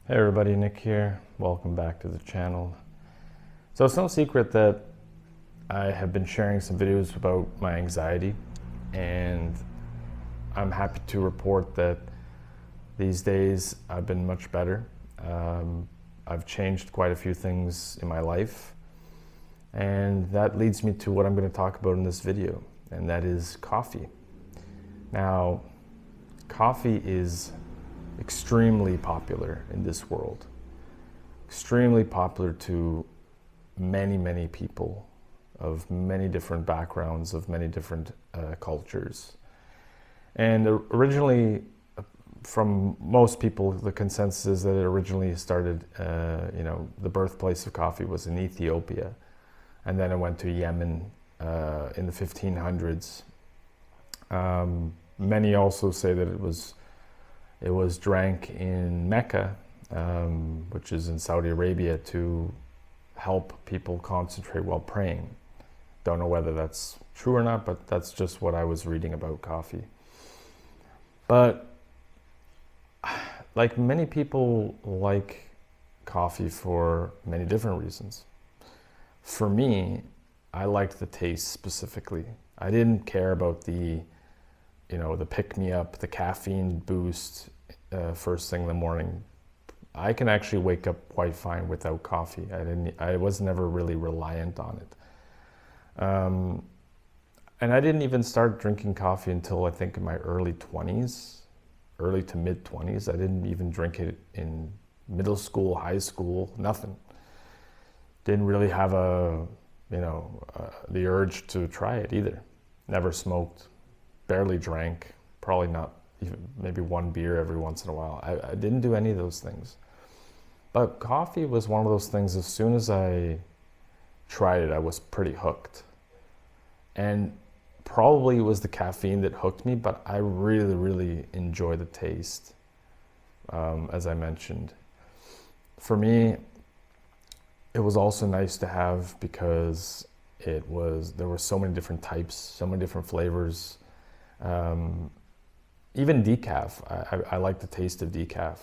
Hey everybody, Nick here. Welcome back to the channel. So it's no secret that I have been sharing some videos about my anxiety, and I'm happy to report that these days I've been much better. I've changed quite a few things in my life, and that leads me to what I'm going to talk about in this video, and that is coffee. Now, coffee is extremely popular in this world, extremely popular to many people of many different backgrounds, of many different cultures. And originally, from most people, the consensus is that it originally started, the birthplace of coffee was in Ethiopia, and then it went to Yemen in the 1500s. Many also say that it was drank in Mecca, which is in Saudi Arabia, to help people concentrate while praying. Don't know whether that's true or not, but that's just what I was reading about coffee. But like many people like coffee for many different reasons. For me, I liked the taste specifically. I didn't care about the pick-me-up, the caffeine boost first thing in the morning. I can actually wake up quite fine without coffee. I was never really reliant on it. And I didn't even start drinking coffee until I think in my early to mid 20s. I didn't even drink it in middle school, high school, nothing. Didn't really have the urge to try it either. Never smoked. Barely drank, probably not even, maybe one beer every once in a while. I didn't do any of those things. But coffee was one of those things, as soon as I tried it, I was pretty hooked. And probably it was the caffeine that hooked me, but I really enjoy the taste, as I mentioned. For me, it was also nice to have because there were so many different types, so many different flavors. Even decaf, I like the taste of decaf,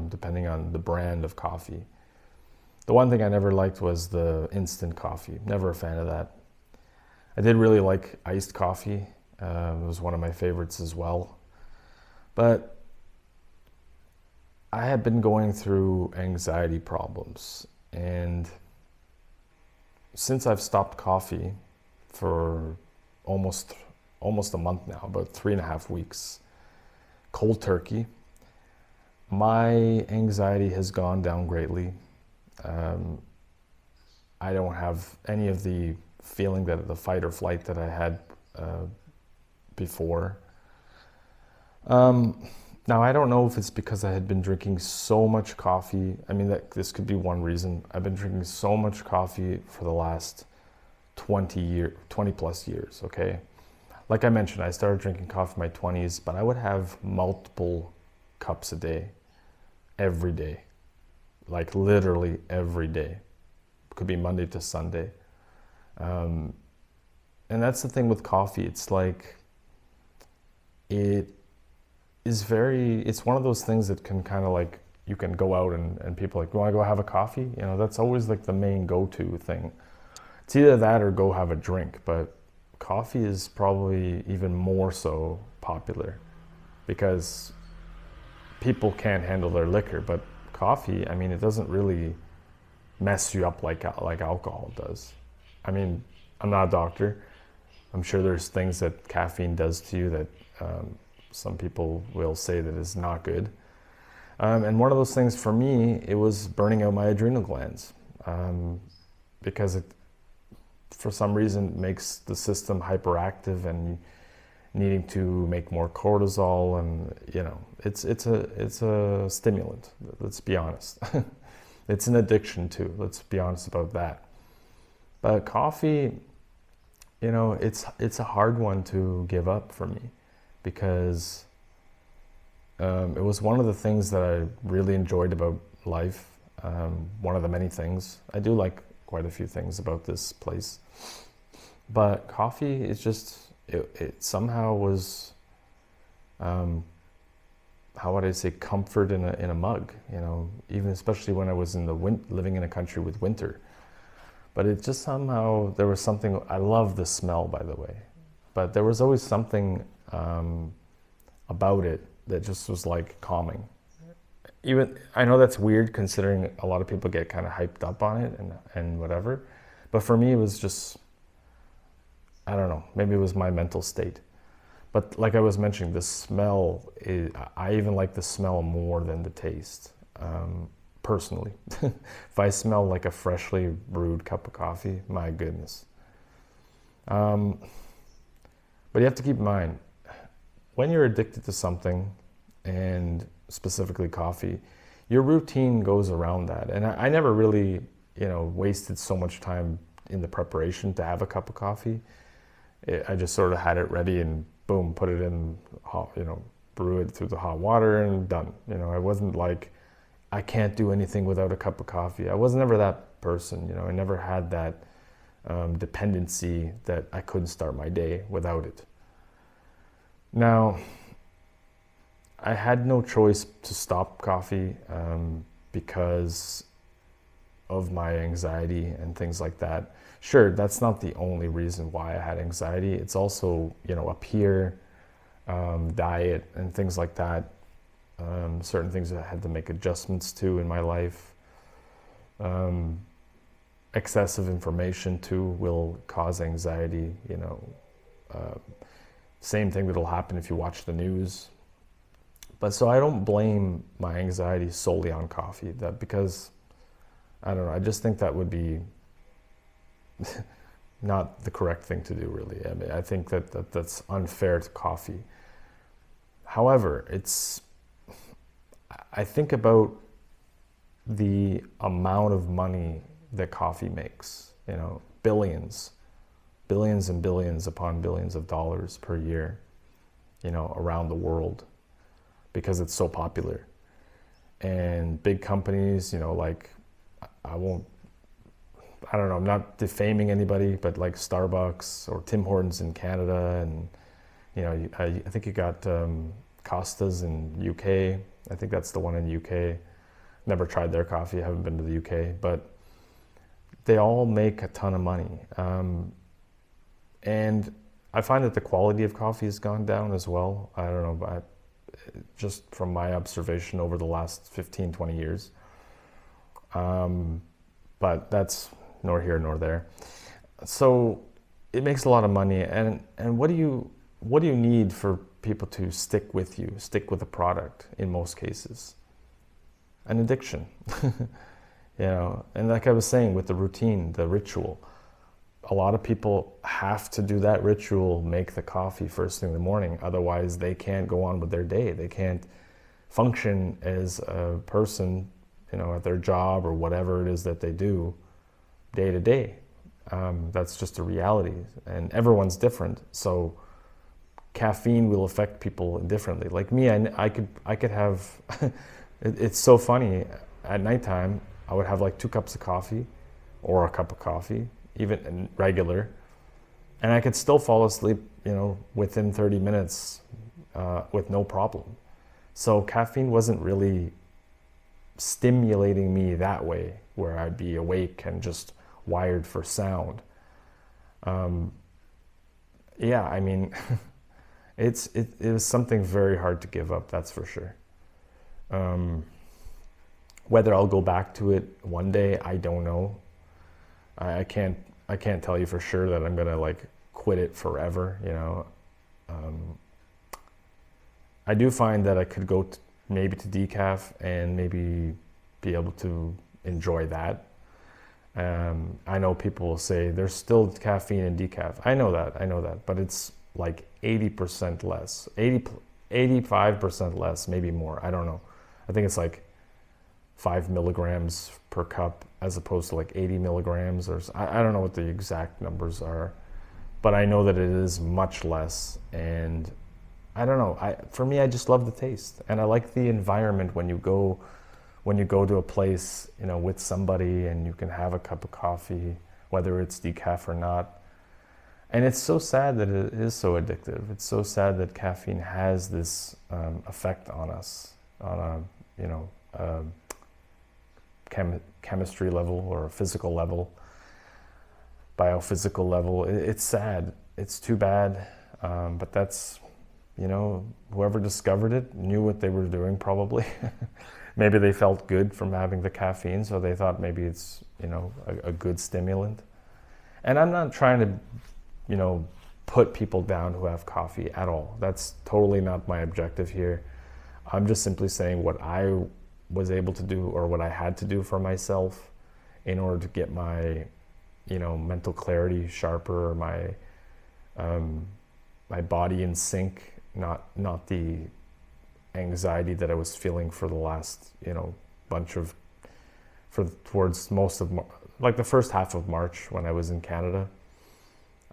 depending on the brand of coffee. The one thing I never liked was the instant coffee. Never a fan of that. I did really like iced coffee. It was one of my favorites as well. But I had been going through anxiety problems, and since I've stopped coffee for almost a month now, about 3.5 weeks, cold turkey, my anxiety has gone down greatly. I don't have any of the feeling that the fight or flight that I had before. Now, I don't know if it's because I had been drinking so much coffee. I mean, this could be one reason. I've been drinking so much coffee for the last 20 plus years, okay? Like I mentioned, I started drinking coffee in my 20s, but I would have multiple cups a day, every day, like literally every day. It could be Monday to Sunday. And that's the thing with coffee. It's like, it's one of those things that can kind of like, you can go out and people are like, you want to go have a coffee? That's always like the main go-to thing. It's either that or go have a drink, but coffee is probably even more so popular because people can't handle their liquor, but coffee, I mean, it doesn't really mess you up like alcohol does. I mean, I'm not a doctor. I'm sure there's things that caffeine does to you that some people will say that is not good. And one of those things for me, it was burning out my adrenal glands because it, for some reason, makes the system hyperactive and needing to make more cortisol, and it's a stimulant. Let's be honest. It's an addiction too. Let's be honest about that. But coffee, it's a hard one to give up for me because it was one of the things that I really enjoyed about life. One of the many things. I do like quite a few things about this place, but coffee is just, it somehow was how would I say, comfort in a mug, you know, even especially when I was in living in a country with winter. But it just somehow, there was something, I love the smell, by the way, but there was always something about it that just was like calming. Even, I know that's weird considering a lot of people get kind of hyped up on it and whatever, but for me it was just, I don't know, maybe it was my mental state. But like I was mentioning, the smell, I even like the smell more than the taste, personally. If I smell like a freshly brewed cup of coffee, my goodness. But you have to keep in mind, when you're addicted to something, and specifically coffee, your routine goes around that. And I never really, you know, wasted so much time in the preparation to have a cup of coffee. I just sort of had it ready and boom, put it in hot, you know, brew it through the hot water and done. You know, I wasn't like, I can't do anything without a cup of coffee. I was never that person, you know, I never had that dependency that I couldn't start my day without it. Now, I had no choice to stop coffee because of my anxiety and things like that. Sure, that's not the only reason why I had anxiety. It's also, you know, a peer diet and things like that. Certain things that I had to make adjustments to in my life. Excessive information too will cause anxiety, you know. Same thing that'll happen if you watch the news. But so I don't blame my anxiety solely on coffee, that because, I don't know, I just think that would be not the correct thing to do, really. I mean, I think that's unfair to coffee. However, I think about the amount of money that coffee makes, you know, billions and billions upon billions of dollars per year, you know, around the world, because it's so popular. And big companies, you know, like, I don't know, I'm not defaming anybody, but like Starbucks or Tim Hortons in Canada, and, you know, I think you got Costa's in UK. I think that's the one in UK. Never tried their coffee, I haven't been to the UK, but they all make a ton of money. And I find that the quality of coffee has gone down as well. I don't know, but just from my observation over the last 15, 20 years. But that's nor here nor there. So it makes a lot of money. And what do you need for people to stick with a product in most cases? An addiction. You know, and like I was saying, with the routine, the ritual, a lot of people have to do that ritual, make the coffee first thing in the morning. Otherwise, they can't go on with their day. They can't function as a person, you know, at their job or whatever it is that they do day to day. That's just a reality, and everyone's different. So caffeine will affect people differently. Like me, I could have, it's so funny, at nighttime, I would have like 2 cups of coffee or a cup of coffee, even regular, and I could still fall asleep, you know, within 30 minutes with no problem. So caffeine wasn't really stimulating me that way, where I'd be awake and just wired for sound. Yeah, I mean, it was something very hard to give up, that's for sure. Whether I'll go back to it one day, I don't know. I can't tell you for sure that I'm gonna like quit it forever, you know. I do find that I could go maybe to decaf and maybe be able to enjoy that. I know people will say there's still caffeine in decaf. I know that, but it's like 80% less, 85% less, maybe more. I don't know. I think it's like 5 milligrams per cup as opposed to like 80 milligrams, or I don't know what the exact numbers are, but I know that it is much less. And I don't know, for me, I just love the taste, and I like the environment when you go to a place, you know, with somebody and you can have a cup of coffee, whether it's decaf or not. And it's so sad that it is so addictive. It's so sad that caffeine has this effect on us on a, chemistry level or a physical level, biophysical level. It's sad. It's too bad. But that's, whoever discovered it knew what they were doing probably. Maybe they felt good from having the caffeine, so they thought maybe it's, a good stimulant. And I'm not trying to, put people down who have coffee at all. That's totally not my objective here. I'm just simply saying what I was able to do or what I had to do for myself in order to get my, mental clarity sharper, my body in sync, not the anxiety that I was feeling for the last, towards most of, like the first half of March when I was in Canada.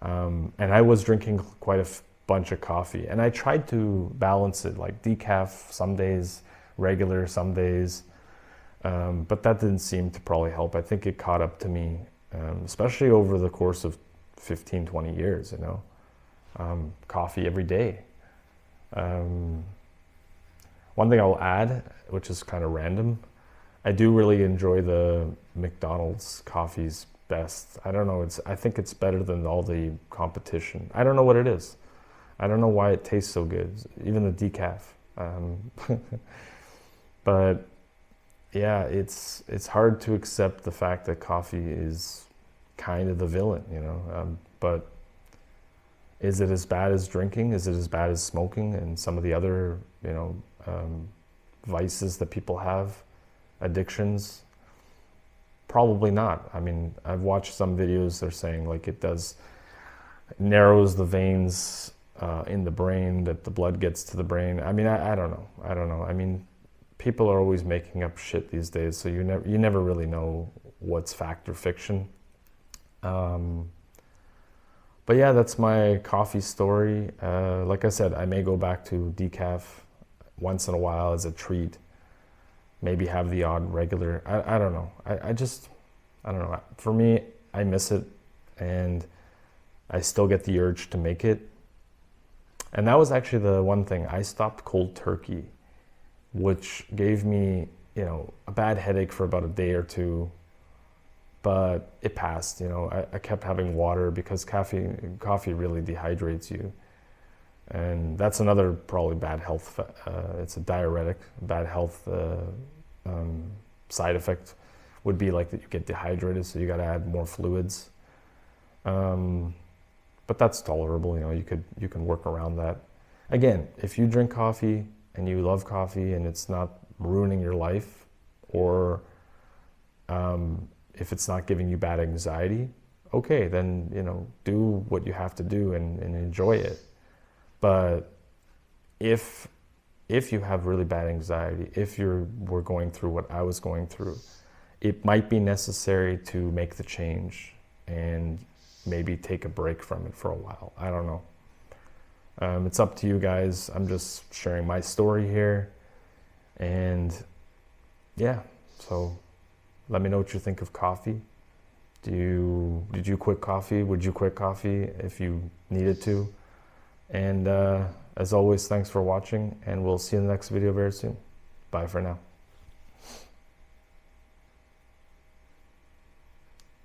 And I was drinking quite a bunch of coffee, and I tried to balance it, like decaf some days, regular some days, but that didn't seem to probably help. I think it caught up to me, especially over the course of 15, 20 years, coffee every day. One thing I'll add, which is kind of random, I do really enjoy the McDonald's coffees best. I don't know, I think it's better than all the competition. I don't know what it is. I don't know why it tastes so good, even the decaf. But yeah, it's hard to accept the fact that coffee is kind of the villain, but is it as bad as drinking? Is it as bad as smoking and some of the other, vices that people have, addictions? Probably not. I mean, I've watched some videos, they're saying like it narrows the veins in the brain, that the blood gets to the brain. I mean, I don't know. I mean, people are always making up shit these days, so you never really know what's fact or fiction. But yeah, that's my coffee story. Like I said, I may go back to decaf once in a while as a treat. Maybe have the odd regular. I don't know. I don't know. For me, I miss it, and I still get the urge to make it. And that was actually the one thing. I stopped cold turkey, which gave me, a bad headache for about a day or two, but it passed. I kept having water because coffee really dehydrates you. And that's another probably bad health, it's a diuretic, bad health side effect would be like that you get dehydrated, so you got to add more fluids. But that's tolerable, you can work around that. Again, if you drink coffee and you love coffee and it's not ruining your life, or if it's not giving you bad anxiety, okay, then, do what you have to do and enjoy it. But if you have really bad anxiety, if we're going through what I was going through, it might be necessary to make the change and maybe take a break from it for a while. I don't know. It's up to you guys. I'm just sharing my story here. And yeah, so let me know what you think of coffee. Did you quit coffee? Would you quit coffee if you needed to? And as always, thanks for watching, and we'll see you in the next video very soon. Bye for now.